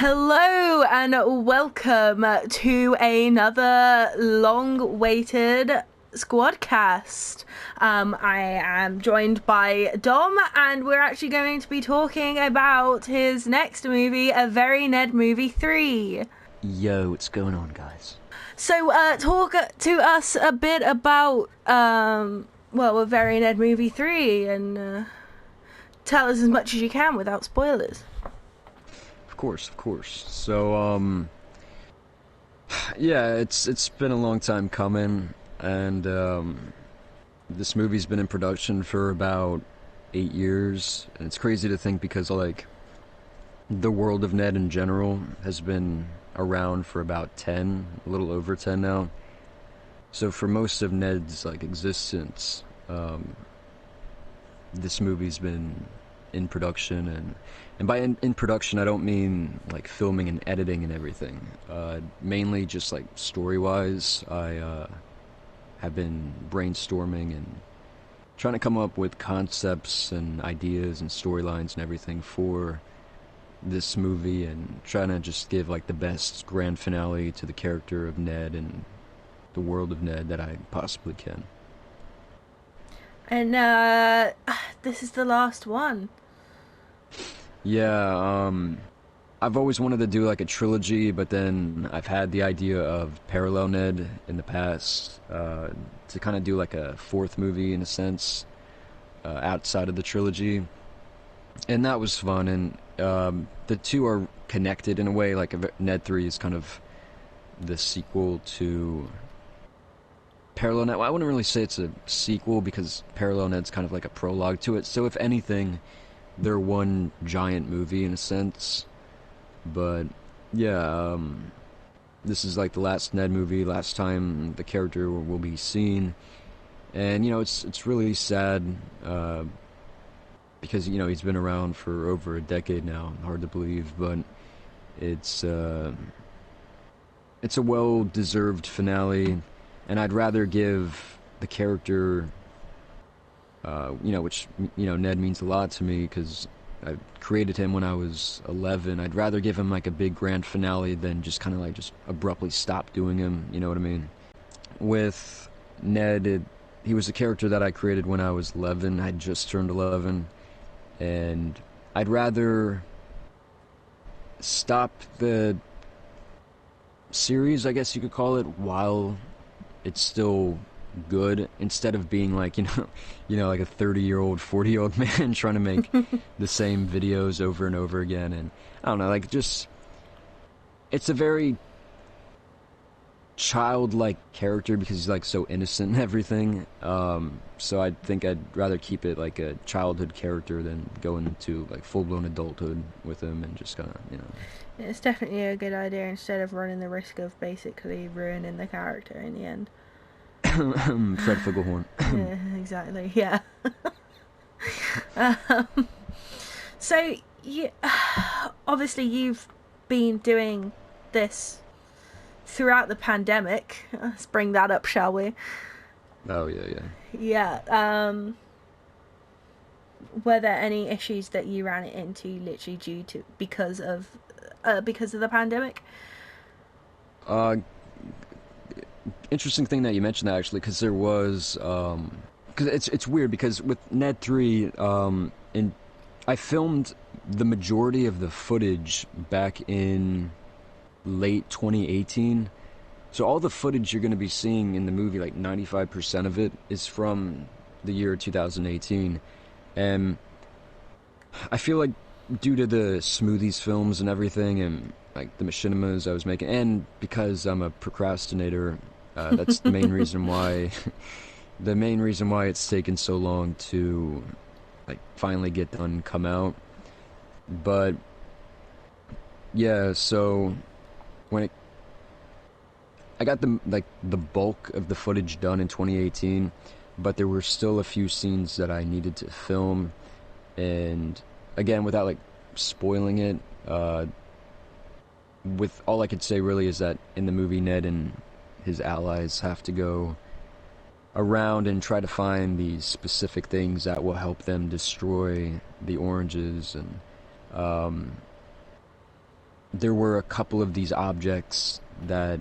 Hello and welcome to another long-awaited SquadCast. I am joined by Dom, and we're actually going to be talking about his next movie, A Very Ned Movie 3. Yo, what's going on, guys? So, talk to us a bit about, A Very Ned Movie 3, and tell us as much as you can without spoilers. Of course. So, yeah, it's been a long time coming, and this movie's been in production for about 8 years, and it's crazy to think because like the world of Ned in general has been around for about 10, a little over 10 now. So for most of Ned's like existence, this movie's been in production, and by in production I don't mean like filming and editing and everything. Mainly just like story wise, I have been brainstorming and trying to come up with concepts and ideas and storylines and everything for this movie, and trying to just give like the best grand finale to the character of Ned and the world of Ned that I possibly can. And, this is the last one. Yeah, I've always wanted to do like a trilogy, but then I've had the idea of Parallel Ned in the past, to kind of do like a fourth movie in a sense, outside of the trilogy. And that was fun, and the two are connected in a way, like Ned 3 is kind of the sequel to Parallel Ned. Well, I wouldn't really say it's a sequel because Parallel Ned's kind of like a prologue to it, so if anything, they're one giant movie in a sense. But yeah, this is like the last Ned movie, last time the character will be seen, and it's really sad, because he's been around for over a decade now. Hard to believe, but it's it's a well-deserved finale, and I'd rather give the character, which Ned means a lot to me because I created him when I was 11. I'd rather give him like a big grand finale than just kind of like just abruptly stop doing him. You know what I mean? With Ned, he was a character that I created when I was 11. I'd just turned 11, and I'd rather stop the series, I guess you could call it, while it's still good, instead of being like like a 30-year-old 40-year-old man trying to make the same videos over and over again. And I don't know, like, just it's a very childlike character because he's like so innocent and everything, so I think I'd rather keep it like a childhood character than go into like full-blown adulthood with him and just kind of. It's definitely a good idea instead of running the risk of basically ruining the character in the end. Fred Figglehorn. Yeah, exactly. Yeah. um, so, you, obviously, you've been doing this throughout the pandemic. Let's bring that up, shall we? Oh yeah. Yeah. Were there any issues that you ran into literally due to because of the pandemic? Interesting thing that you mentioned that, actually, because there was, because it's weird because with Ned 3, I filmed the majority of the footage back in late 2018. So all the footage you're going to be seeing in the movie, like 95% of it, is from the year 2018. And I feel like due to the Smoothies films and everything, and like the machinimas I was making, and because I'm a procrastinator, that's the main reason why it's taken so long to like finally get done and come out. But yeah, so when I got the bulk of the footage done in 2018, but there were still a few scenes that I needed to film, and again, without like spoiling it, with all I could say really is that in the movie, Ned and his allies have to go around and try to find these specific things that will help them destroy the oranges, and there were a couple of these objects that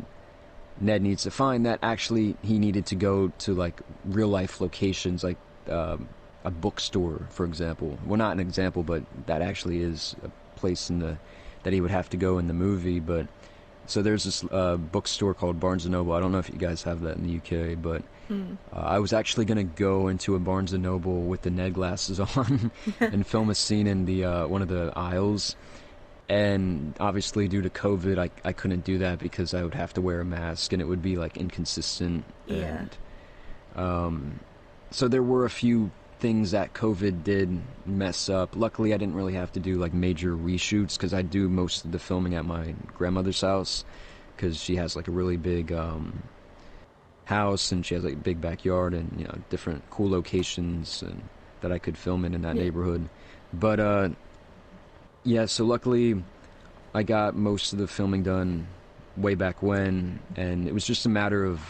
Ned needs to find that actually he needed to go to like real life locations, like a bookstore, for example. Well, not an example, but that actually is a place in the that he would have to go in the movie. But so there's this bookstore called Barnes and Noble. I don't know if you guys have that in the UK, but I was actually gonna go into a Barnes and Noble with the Ned glasses on and film a scene in the one of the aisles. And obviously, due to COVID, I couldn't do that because I would have to wear a mask and it would be like inconsistent. Yeah. And so there were a few things that COVID did mess up. Luckily, I didn't really have to do like major reshoots because I do most of the filming at my grandmother's house because she has like a really big house and she has like a big backyard and, you know, different cool locations and that I could film in that neighborhood. But yeah, so luckily I got most of the filming done way back when, and it was just a matter of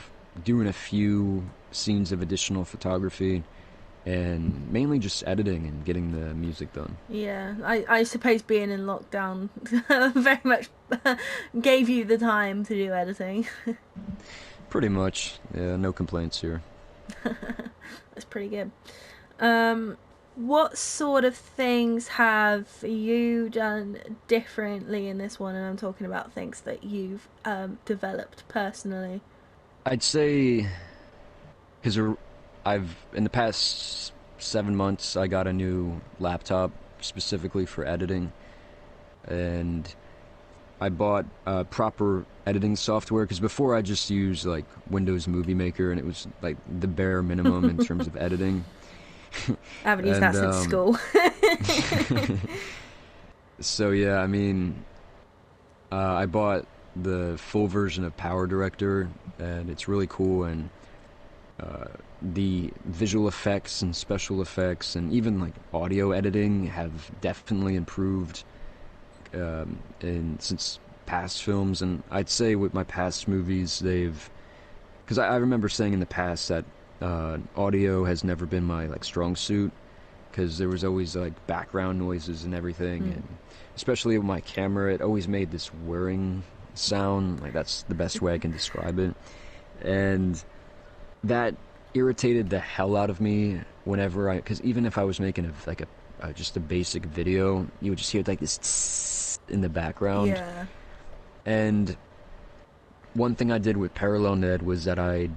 doing a few scenes of additional photography and mainly just editing and getting the music done. Yeah, I suppose being in lockdown very much gave you the time to do editing. Pretty much. Yeah, no complaints here. That's pretty good. What sort of things have you done differently in this one? And I'm talking about things that you've developed personally. I'd say, because I've, in the past 7 months, I got a new laptop specifically for editing, and I bought proper editing software, because before I just used like Windows Movie Maker, and it was like the bare minimum in terms of editing. I haven't used that since school. So yeah, I mean, I bought the full version of Power Director, and it's really cool, and the visual effects and special effects and even like audio editing have definitely improved since past films. And I'd say with my past movies, because I remember saying in the past that audio has never been my like strong suit, because there was always like background noises and everything, and especially with my camera, it always made this whirring sound. Like, that's the best way I can describe it, and that irritated the hell out of me whenever because even if I was making just a basic video, you would just hear like this tss in the background. Yeah. And one thing I did with Parallel Ned was that I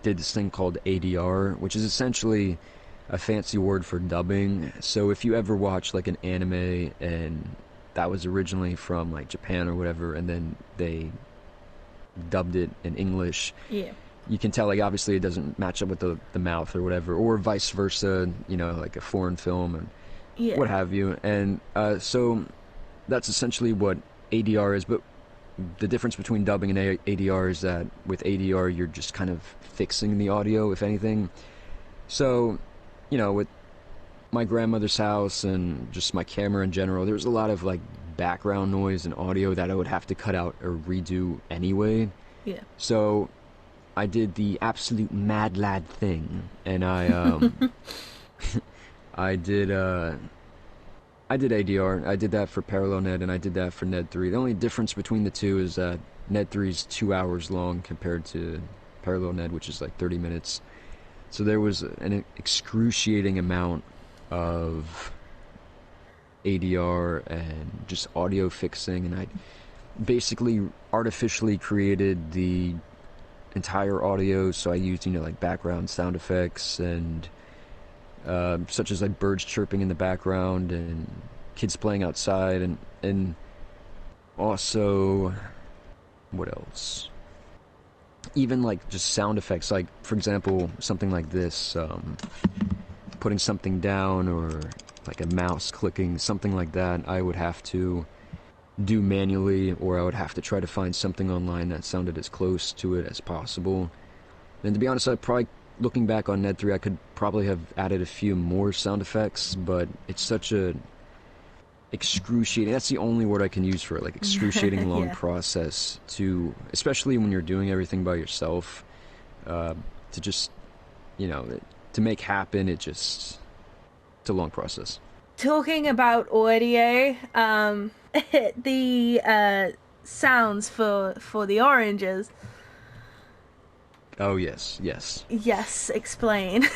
did this thing called ADR, which is essentially a fancy word for dubbing. So if you ever watch like an anime and that was originally from like Japan or whatever, and then they dubbed it in English, you can tell like obviously it doesn't match up with the mouth or whatever, or vice versa, you know, like a foreign film and what have you. And so that's essentially what ADR is. But the difference between dubbing and ADR is that with ADR you're just kind of fixing the audio, if anything. So, you know, with my grandmother's house and just my camera in general, there was a lot of like background noise and audio that I would have to cut out or redo anyway. Yeah. So I did the absolute mad lad thing, and I I did ADR. I did that for Parallel Ned, and I did that for Ned 3. The only difference between the two is that Ned 3 is 2 hours long compared to Parallel Ned, which is like 30 minutes. So there was an excruciating amount of ADR and just audio fixing, and I basically artificially created the entire audio. So I used, you know, like background sound effects and such as like birds chirping in the background and kids playing outside, and also what else? Even like just sound effects, like for example something like this, putting something down, or like a mouse clicking, something like that, I would have to do manually, or I would have to try to find something online that sounded as close to it as possible. And to be honest, looking back on Ned 3, I could probably have added a few more sound effects, but it's such a excruciating, that's the only word I can use for it, like excruciating long process to, especially when you're doing everything by yourself, to just, you know, to make happen, it's a long process. talking about audio, the sounds for the oranges. Oh yes, yes. Yes, explain.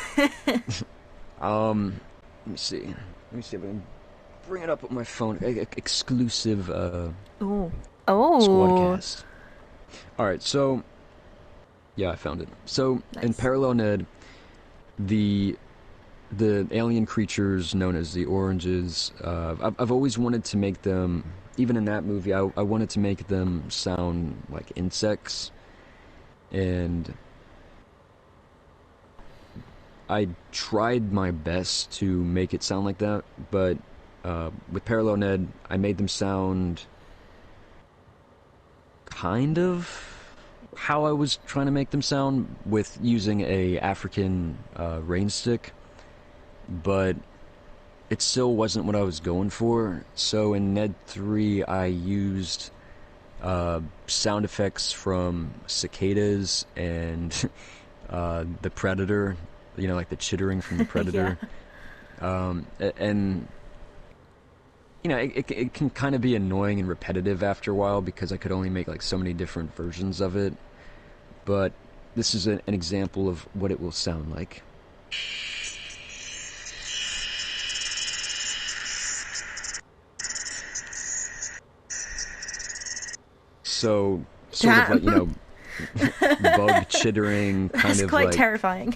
Let me see. Let me see if I can bring it up on my phone. Exclusive Oh. Oh. SquadCast. All right, so yeah, I found it. So in Nice. Parallel Ned, the alien creatures known as the oranges, I've always wanted to make them, even in that movie, I wanted to make them sound like insects, and I tried my best to make it sound like that, but with Parallel Ned, I made them sound kind of how I was trying to make them sound with using a African rain stick, but it still wasn't what I was going for. So in Ned 3, I used sound effects from cicadas and the Predator, you know, like the chittering from the Predator. Yeah. And you know, it can kind of be annoying and repetitive after a while because I could only make like so many different versions of it. But this is an example of what it will sound like. So, sort of like, Damn. you know, bug chittering, kind That's of quite like, terrifying.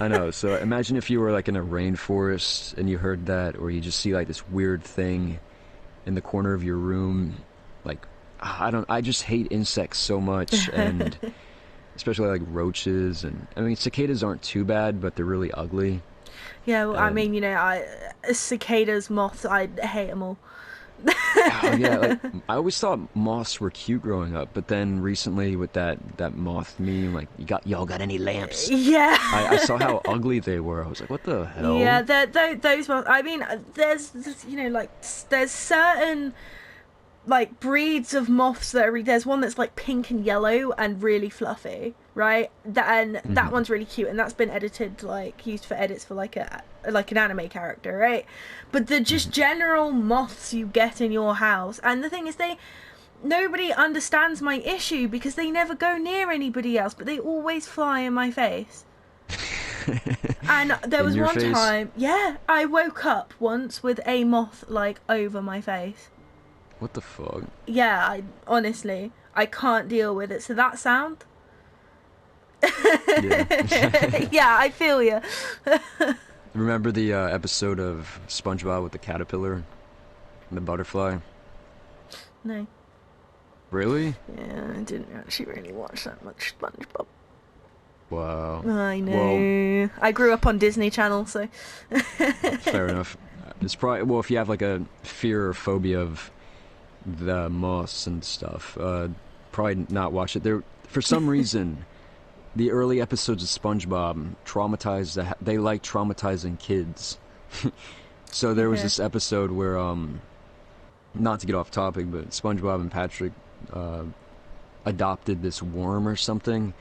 I know. So imagine if you were like in a rainforest and you heard that, or you just see like this weird thing in the corner of your room. Like, I just hate insects so much, and especially like roaches. And I mean, cicadas aren't too bad, but they're really ugly. Yeah, well, I And mean, cicadas, moths, I hate them all. oh yeah, like I always thought moths were cute growing up, but then recently with that moth meme, like y'all got any lamps? Yeah. I saw how ugly they were. I was like, what the Yeah, hell? those ones. I mean, there's certain like breeds of moths that are. There's one that's like pink and yellow and really fluffy, right? That Hmm. one's really cute, and that's been edited, like used for edits for like an anime character, right? But the just Hmm. general moths you get in your house, and the thing is, nobody understands my issue because they never go near anybody else, but they always fly in my face. And there In was your one face? time, yeah, I woke up once with a moth like over my face. What the fuck? Yeah, I honestly, I can't deal with it. So that sound, Yeah. yeah, I feel you. Remember the episode of SpongeBob with the caterpillar and the butterfly? No, Really? yeah, I didn't actually really watch that much SpongeBob. Wow. I Well, know. I grew up on Disney Channel, so fair enough. It's probably, well, if you have like a fear or phobia of the moss and stuff, probably not watch it. There, for some reason, the early episodes of SpongeBob they like traumatizing kids. So there was okay. this episode where, not to get off topic, but SpongeBob and Patrick uh, adopted this worm or something,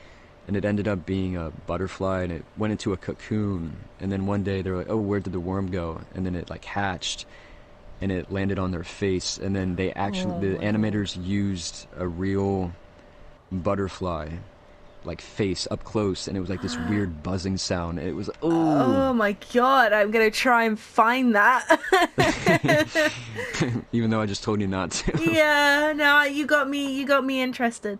and it ended up being a butterfly, and it went into a cocoon. And then one day they were like, "Oh, where did the worm go?" And then it like hatched, and it landed on their face. And then Oh the my god. animators used a real butterfly like face up close, and it was like this weird buzzing sound. It was Oh oh, my god, I'm gonna try and find that. even though I just told you not to. Yeah, no, you got me interested.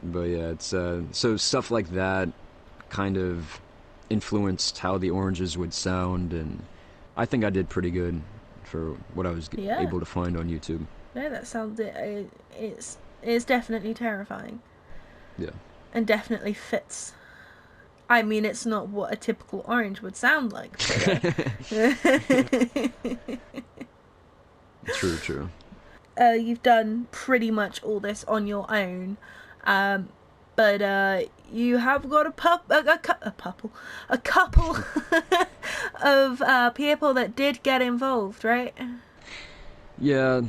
But yeah, it's so stuff like that kind of influenced how the oranges would sound, and I think I did pretty good for what I was Yeah, able to find on YouTube. no, that sounds it's definitely terrifying Yeah, and definitely fits. I mean, it's not what a typical orange would sound like, but true, true. you've done pretty much all this on your own. Um, but you have got a couple of people that did get involved, right? Yeah,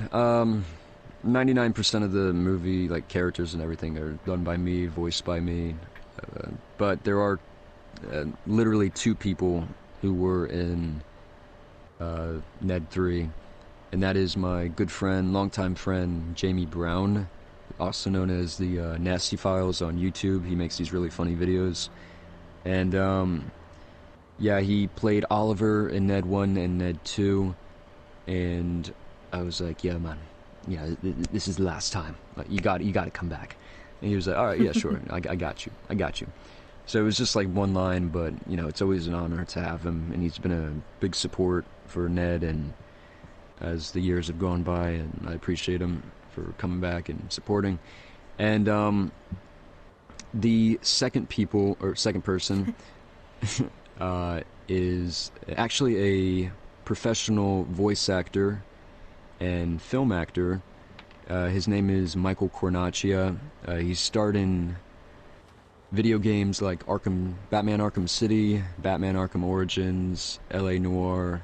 99% of the movie, like characters and everything, are done by me, voiced by me. But there are literally two people who were in Ned 3, and that is my good friend, longtime friend, Jamie Brown, also known as the Nasty Files on YouTube. He makes these really funny videos. And yeah, he played Oliver in Ned 1 and Ned 2, and I was like, yeah, man, yeah, this is the last time. You got to come back. And he was like, all right, yeah, sure, I got you. So it was just like one line, but, you know, it's always an honor to have him, and he's been a big support for Ned, and as the years have gone by, and I appreciate him for coming back and supporting. And the second person is actually a professional voice actor and film actor. His name is Michael Cornacchia. He starred in video games like Batman Arkham City, Batman Arkham Origins, LA Noire,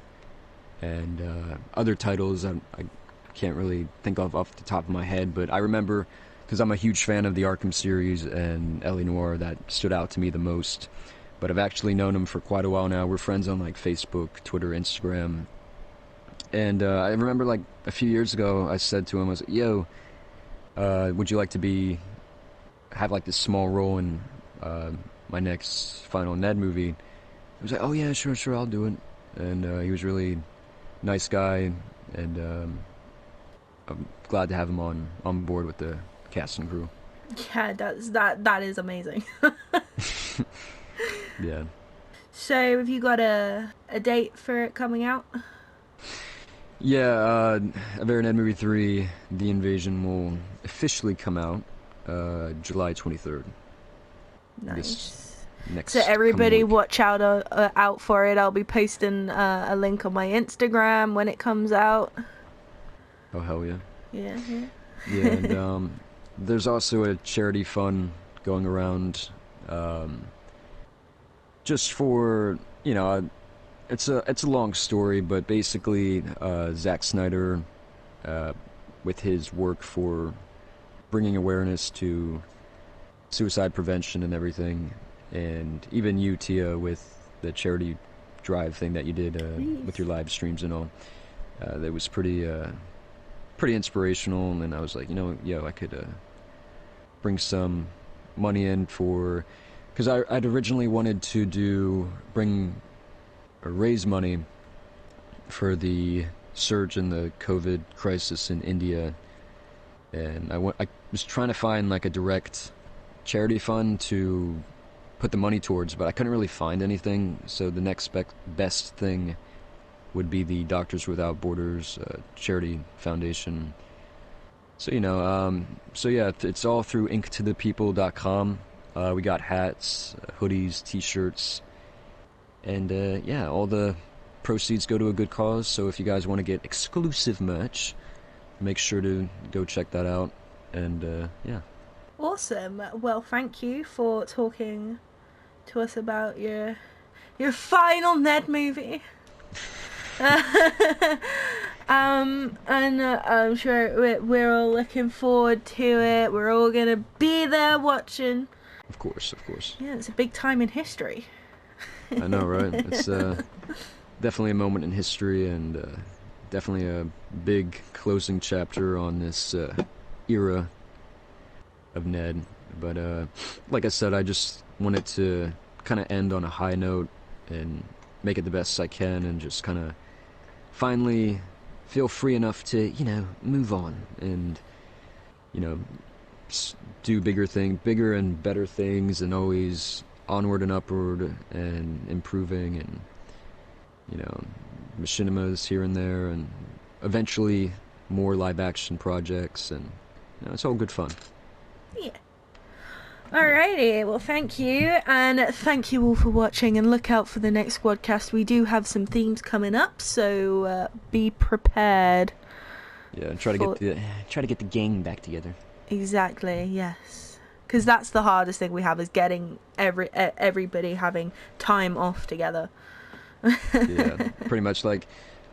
and other titles I can't really think of off the top of my head, but I remember, because I'm a huge fan of the Arkham series and LA Noire, that stood out to me the most. But I've actually known him for quite a while now. We're friends on like Facebook, Twitter, Instagram. And I remember like a few years ago, I said to him, I was like, yo, would you like to have like this small role in my next final Ned movie? He was like, oh yeah, sure, I'll do it. And he was really nice guy, and I'm glad to have him on board with the cast and crew. Yeah, that is amazing. Yeah. So have you got a date for it coming out? Yeah, AVNM3 3, The Invasion, will officially come out July 23rd. Nice. Next so everybody watch out for it. I'll be posting a link on my Instagram when it comes out. Oh, hell yeah. Yeah. Yeah, and there's also a charity fund going around, just for, you know, it's a long story, but basically Zack Snyder, with his work for bringing awareness to suicide prevention and everything, and even you, Tia, with the charity drive thing that you did with your live streams and all, that was pretty inspirational. And I was like, you know, I could bring some money in for, because I'd originally wanted to raise money for the surge in the COVID crisis in India, and I was trying to find like a direct charity fund to put the money towards, but I couldn't really find anything. So the next best thing would be the Doctors Without Borders charity foundation. So, you know, so yeah, it's all through inktothepeople.com. We got hats, hoodies, t-shirts, and yeah, all the proceeds go to a good cause. So if you guys want to get exclusive merch, make sure to go check that out. And yeah. Awesome. Well, thank you for talking to us about your final Ned movie. And I'm sure we're all looking forward to it. We're all gonna be there watching. Of course. Yeah, it's a big time in history. I know, right? It's definitely a moment in history, and definitely a big closing chapter on this era of Ned. But like I said, I just wanted to kind of end on a high note and make it the best I can, and just kind of finally feel free enough to, you know, move on and, you know, do bigger and better things, and always onward and upward and improving, and, you know, machinimas here and there, and eventually more live action projects, and, you know, it's all good fun. Yeah. Alrighty, well thank you, and thank you all for watching, and look out for the next SquadCast. We do have some themes coming up, so be prepared. Yeah, and try to get the gang back together. Exactly, yes. Because that's the hardest thing we have, is getting everybody having time off together. Yeah, pretty much. Like,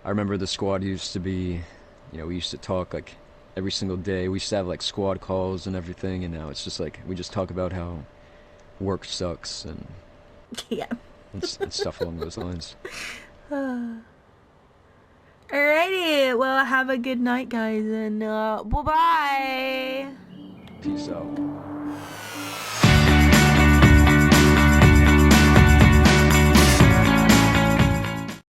I remember the squad used to be, you know, we used to talk like every single day. We used to have like squad calls and everything, and now it's just like we just talk about how work sucks. And yeah. and stuff along those lines. Alrighty, well, have a good night, guys, and bye-bye. Peace out.